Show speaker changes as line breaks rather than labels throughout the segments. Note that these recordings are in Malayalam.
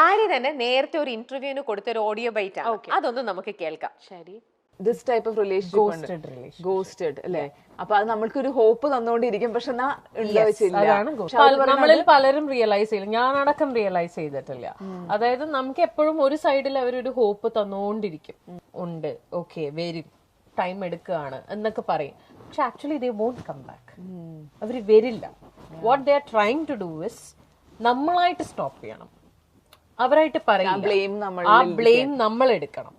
ആര്യ തന്നെ നേരത്തെ ഒരു ഇന്റർവ്യൂവിന് കൊടുത്ത ഒരു ഓഡിയോ ബൈറ്റ് ആണ്. അതൊന്നും നമുക്ക് കേൾക്കാം.
ശരി.
This type of relationship ghosted അല്ലേ? അപ്പൊ അത് നമ്മൾക്ക് ഒരു ഹോപ്പ് തന്നുകൊണ്ടിരിക്കും. പക്ഷെ
നമ്മളിൽ പലരും റിയലൈസ് ചെയ്യില്ല, ഞാനടക്കം റിയലൈസ് ചെയ്തിട്ടില്ല. അതായത് നമുക്ക് എപ്പോഴും ഒരു സൈഡിൽ അവരൊരു ഹോപ്പ് തന്നുകൊണ്ടിരിക്കും, ഉണ്ട്, ഓക്കെ വരും, ടൈം എടുക്കുകയാണ് എന്നൊക്കെ പറയും. പക്ഷെ actually they won't come back. അവര് വരില്ല. What they are trying to do is നമ്മളായിട്ട് സ്റ്റോപ്പ് ചെയ്യണം. അവരായിട്ട് പറയും ആ ബ്ലെയിം നമ്മൾ എടുക്കണം.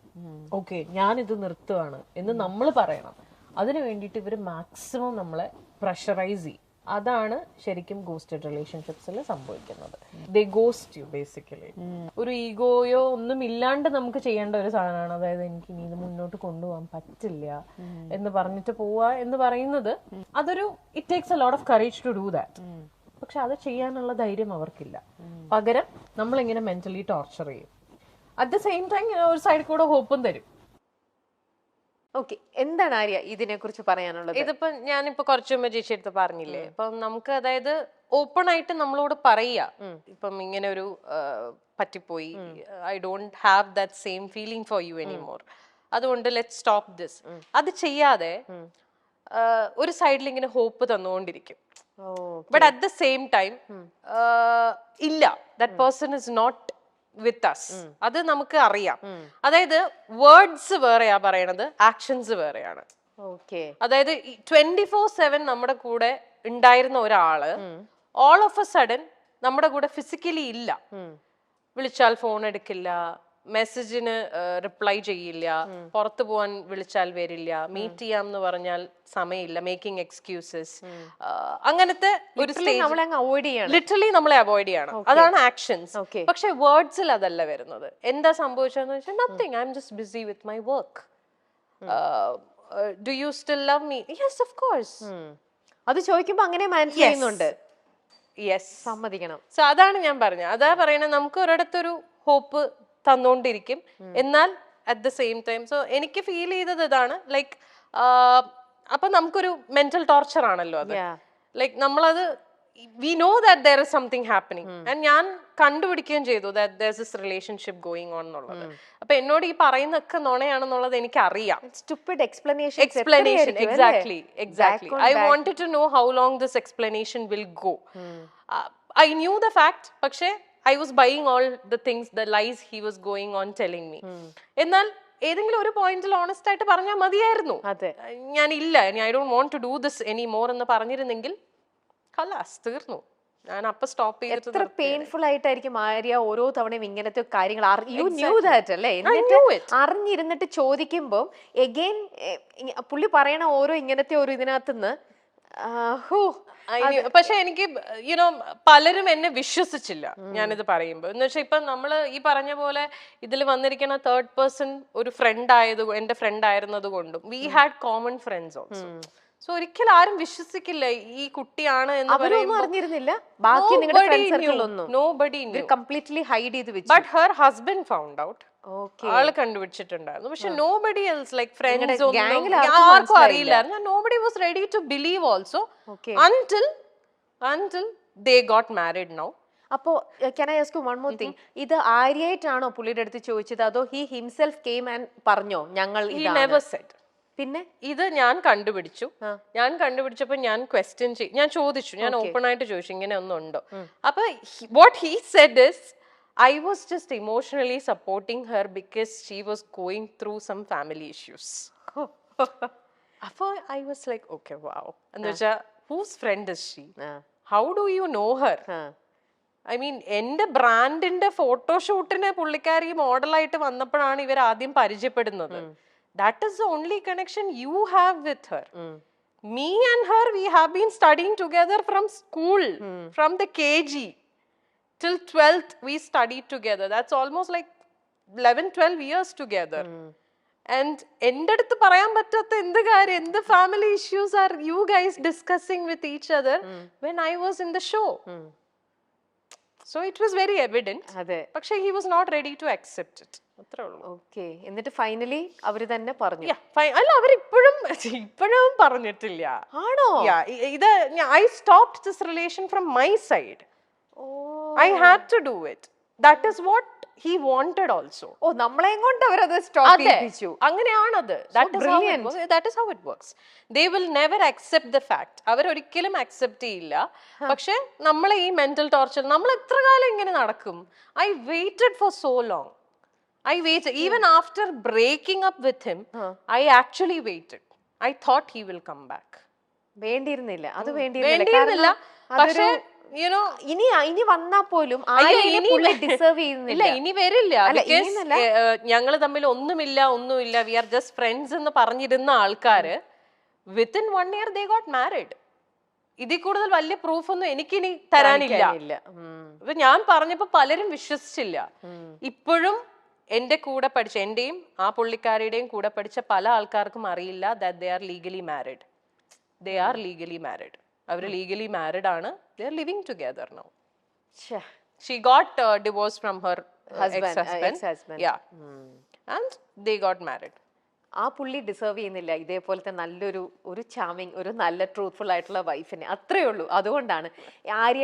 ഓക്കെ ഞാനിത് നിർത്തുകയാണ് എന്ന് നമ്മൾ പറയണം. അതിനു വേണ്ടിയിട്ട് ഇവര് മാക്സിമം നമ്മളെ പ്രഷറൈസ് ചെയ്യും. അതാണ് ശരിക്കും ഗോസ്റ്റഡ് റിലേഷൻഷിപ്സിൽ സംഭവിക്കുന്നത്. ദേ ഗോസ്റ്റ് യു ബേസിക്കലി. ഒരു ഈഗോയോ ഒന്നും ഇല്ലാണ്ട് നമുക്ക് ചെയ്യേണ്ട ഒരു സാധനമാണ്. അതായത് എനിക്ക് ഇനി ഇത് മുന്നോട്ട് കൊണ്ടുപോകാൻ പറ്റില്ല എന്ന് പറഞ്ഞിട്ട് പോവാ എന്ന് പറയുന്നത് അതൊരു it takes a lot of courage to do that. പക്ഷെ അത് ചെയ്യാനുള്ള ധൈര്യം അവർക്കില്ല. പകരം നമ്മളിങ്ങനെ മെന്റലി ടോർച്ചർ ചെയ്യും. അറ്റ് ദ സെയിം ടൈം ഒരു സൈഡിൽ കൂടെ ഹോപ്പും തരും.
ഓക്കെ, എന്താണ് ആര്യ ഇതിനെ കുറിച്ച് പറയാനുള്ളത്?
ഇതിപ്പോ ഞാനിപ്പോ കുറച്ചു മുമ്പ് ചേച്ചി എടുത്ത് പറഞ്ഞില്ലേ, ഇപ്പൊ നമുക്ക് അതായത് ഓപ്പൺ ആയിട്ട് നമ്മളോട് പറയാ, ഇപ്പം ഇങ്ങനെ ഒരു പറ്റിപ്പോയി, I don't have that same feeling for you anymore, അതുകൊണ്ട് ലെറ്റ് സ്റ്റോപ്പ് ദിസ്. അത് ചെയ്യാതെ ഒരു സൈഡിൽ ഇങ്ങനെ ഹോപ്പ് തന്നുകൊണ്ടിരിക്കും. But at the same time ഇല്ല, that person is not with us. അത് നമുക്ക് അറിയാം. അതായത് വേർഡ്സ് വേറെയാ പറയണത്, ആക്ഷൻസ് വേറെയാണ്. അതായത് 24/7 നമ്മുടെ കൂടെ ഉണ്ടായിരുന്ന ഒരാള് ഓൾ ഓഫ് എ സഡൻ നമ്മുടെ കൂടെ ഫിസിക്കലി ഇല്ല. വിളിച്ചാൽ ഫോൺ എടുക്കില്ല, മെസ്സേജിന് റിപ്ലൈ ചെയ്യില്ല, പുറത്തു പോവാൻ വിളിച്ചാൽ വരില്ല, മീറ്റ് ചെയ്യാം എന്ന് പറഞ്ഞാൽ സമയമില്ല, മേക്കിംഗ് എക്സ്ക്യൂസസ്, അങ്ങനത്തെ ഒരു ലിറ്ററലി നമ്മളെ അവോയ്ഡ് ചെയ്യണം. അതാണ് ആക്ഷൻസ്. പക്ഷെ വേർഡ്സിൽ അതല്ല വരുന്നത്. എന്താ സംഭവിച്ചതെന്ന് വെച്ചാൽ nothing, I am just busy with my work. Do you still love me? Yes of course.
അത് ചോദിക്കുമ്പോ അങ്ങനെ മനസ്സിലാക്കുന്നുണ്ട്.
യെസ്,
സമ്മതിക്കണം.
സോ അതാണ് ഞാൻ പറഞ്ഞത്. അതാ പറയണത്, നമുക്ക് ഒരിടത്തൊരു ഹോപ്പ് തന്നോണ്ടിരിക്കും, എന്നാൽ at the same time. So എനിക്ക് ഫീൽ ചെയ്തത് ഇതാണ്, ലൈക്ക് അപ്പൊ നമുക്കൊരു മെന്റൽ ടോർച്ചർ ആണല്ലോ അത്. ലൈക്ക് നമ്മളത് we know that there is something happening and ഞാൻ കണ്ടുപിടിക്കുകയും ചെയ്തു that there's this relationship going on എന്നുള്ളത്. അപ്പൊ എന്നോട് ഈ പറയുന്നൊക്കെ നുണയാണെന്നുള്ളത് എനിക്ക് അറിയാം.
Stupid explanation.
Exactly. I wanted to know how long this explanation will go. I knew the fact, പക്ഷേ I was buying all the things, the lies he was going on telling me. എന്നാൽ ഏതെങ്കിലും ഒരു പോയിന്റിൽ ഓണസ്റ്റ് ആയിട്ട് പറഞ്ഞാൽ മതിയായിരുന്നു. ഞാൻ ഇല്ല, I don't want to do this any more എന്ന് പറഞ്ഞിരുന്നെങ്കിൽ ഖലാസ് തീർന്നു. ഞാൻ അപ്പൊ സ്റ്റോപ്പ് ചെയ്തിട്ട്.
എത്ര പെയിൻഫുൾ ആയിട്ടായിരിക്കും ആര്യ ഓരോ തവണയും ഇങ്ങനത്തെ കാര്യങ്ങൾ അറിഞ്ഞിരുന്നിട്ട് ചോദിക്കുമ്പോൾ എഗെയിൻ പുള്ളി പറയണ ഓരോ ഇങ്ങനത്തെ ഒരു ഇതിനകത്തുനിന്ന്.
പക്ഷെ എനിക്ക് യുനോ പലരും എന്നെ വിശ്വസിച്ചില്ല ഞാനിത് പറയുമ്പോ. എന്ന് വെച്ചാൽ ഇപ്പൊ നമ്മള് ഈ പറഞ്ഞ പോലെ ഇതിൽ വന്നിരിക്കുന്ന തേർഡ് പേഴ്സൺ ഒരു എന്റെ ഫ്രണ്ട് ആയിരുന്നത് കൊണ്ടും we had common friends also. So ഒരിക്കലും ആരും വിശ്വസിക്കില്ല ഈ കുട്ടിയാണ് എന്ന്
അറിഞ്ഞിരുന്നില്ല.
But her husband found out. ആള് കണ്ടുപിടിച്ചിട്ടുണ്ടായിരുന്നു. പക്ഷെ നോബഡി എൽസ് ലൈക് ഫ്രണ്ട്സ് ആർക്കും അറിയില്ലായിരുന്നു. Nobody was ready to believe also until they got married now.
അപ്പോ can I ask you one more thing? ഇത് ആര്യായിട്ടാണോ പുള്ളിയുടെ അടുത്ത് ചോദിച്ചത്, അതോ he himself came and പറഞ്ഞോ ഞങ്ങൾ
he never said?
പിന്നെ
ഇത് ഞാൻ കണ്ടുപിടിച്ചപ്പോ ഞാൻ ഞാൻ ചോദിച്ചു, ഞാൻ ഓപ്പൺ ആയിട്ട് ചോദിച്ചു ഇങ്ങനെ ഒന്നുണ്ടോ. അപ്പൊ what he said is I was just emotionally supporting her because she was going through some family issues. അപ്പൊ I was like okay wow. എന്ന് വെച്ചാ whose friend is she? How do you know her? I mean എന്റെ ബ്രാൻഡിന്റെ ഫോട്ടോഷൂട്ടിന് പുള്ളിക്കാരി മോഡലായിട്ട് വന്നപ്പോഴാണ് ഇവർ ആദ്യം പരിചയപ്പെടുന്നത്. That is the only connection you have with her. Me and her, we have been studying together from school, from the KG till 12th we studied together. That's almost like 11-12 years together. And എൻ്റെ അടുത്ത് പറയാൻ പറ്റാത്ത എന്ത് കാര്യം, എന്ത് family issues are you guys discussing with each other when I was in the show? So it was very evident. പക്ഷേ he was not ready to accept it.
Okay, എന്നിട്ട് ഫൈനലി അവര് തന്നെ പറഞ്ഞു.
അല്ല, അവരിപ്പോഴും പറഞ്ഞിട്ടില്ല.
ആണോ?
ഇത് I stopped this relation from my side. I had to do it. That is what he wanted also.
ഓ നമ്മളെയും കൊണ്ട് അവരത് സ്റ്റോപ്പ്
അതെ
ചെയ്യിപ്പിച്ചു.
അങ്ങനെയാണത്. That is how it works. They will never accept the fact. അവരൊരിക്കലും അക്സെപ്റ്റ് ചെയ്യില്ല. പക്ഷെ നമ്മളെ ഈ മെന്റൽ ടോർച്ചർ നമ്മൾ എത്ര കാലം ഇങ്ങനെ നടക്കും? I waited for so long. I waited even after breaking up with him. I actually waited. I thought he will come back.
വേണ്ടിയിരുന്നില്ല, അത്
വേണ്ടിയിരുന്നില്ല. പക്ഷെ you know,
ഇനി വന്നാ പോലും ഡിസേർവ് ചെയ്യുന്നില്ല.
ഇല്ല ഇനി വരില്ല. ഞങ്ങൾ തമ്മിൽ ഒന്നുമില്ല, വി ആർ ജസ്റ്റ് ഫ്രണ്ട്സ് എന്ന് പറഞ്ഞിരുന്ന ആൾക്കാര് within 1 year they got married. ഇതിൽ കൂടുതൽ വലിയ പ്രൂഫ് ഒന്നും എനിക്കിനി തരാനില്ല. ഇപ്പൊ ഞാൻ പറഞ്ഞപ്പോ പലരും വിശ്വസിച്ചില്ല. ഇപ്പോഴും എന്റെ കൂടെ പഠിച്ച എന്റെയും ആ പുള്ളിക്കാരിയുടെയും കൂടെ പഠിച്ച പല ആൾക്കാർക്കും അറിയില്ല that they are legally married. They are legally married. അവര് legally married ആണ്. They are living together now. She got divorced from her ex-husband. Yeah. And they got married.
ആ പുള്ളി ഡിസേർവ് ചെയ്യുന്നില്ല ഇതേപോലത്തെ നല്ലൊരു ചാമിങ്, ഒരു നല്ല ട്രൂത്ത്ഫുൾ ആയിട്ടുള്ള വൈഫിനെ. അത്രേ ഉള്ളൂ. അതുകൊണ്ടാണ് ആര്യ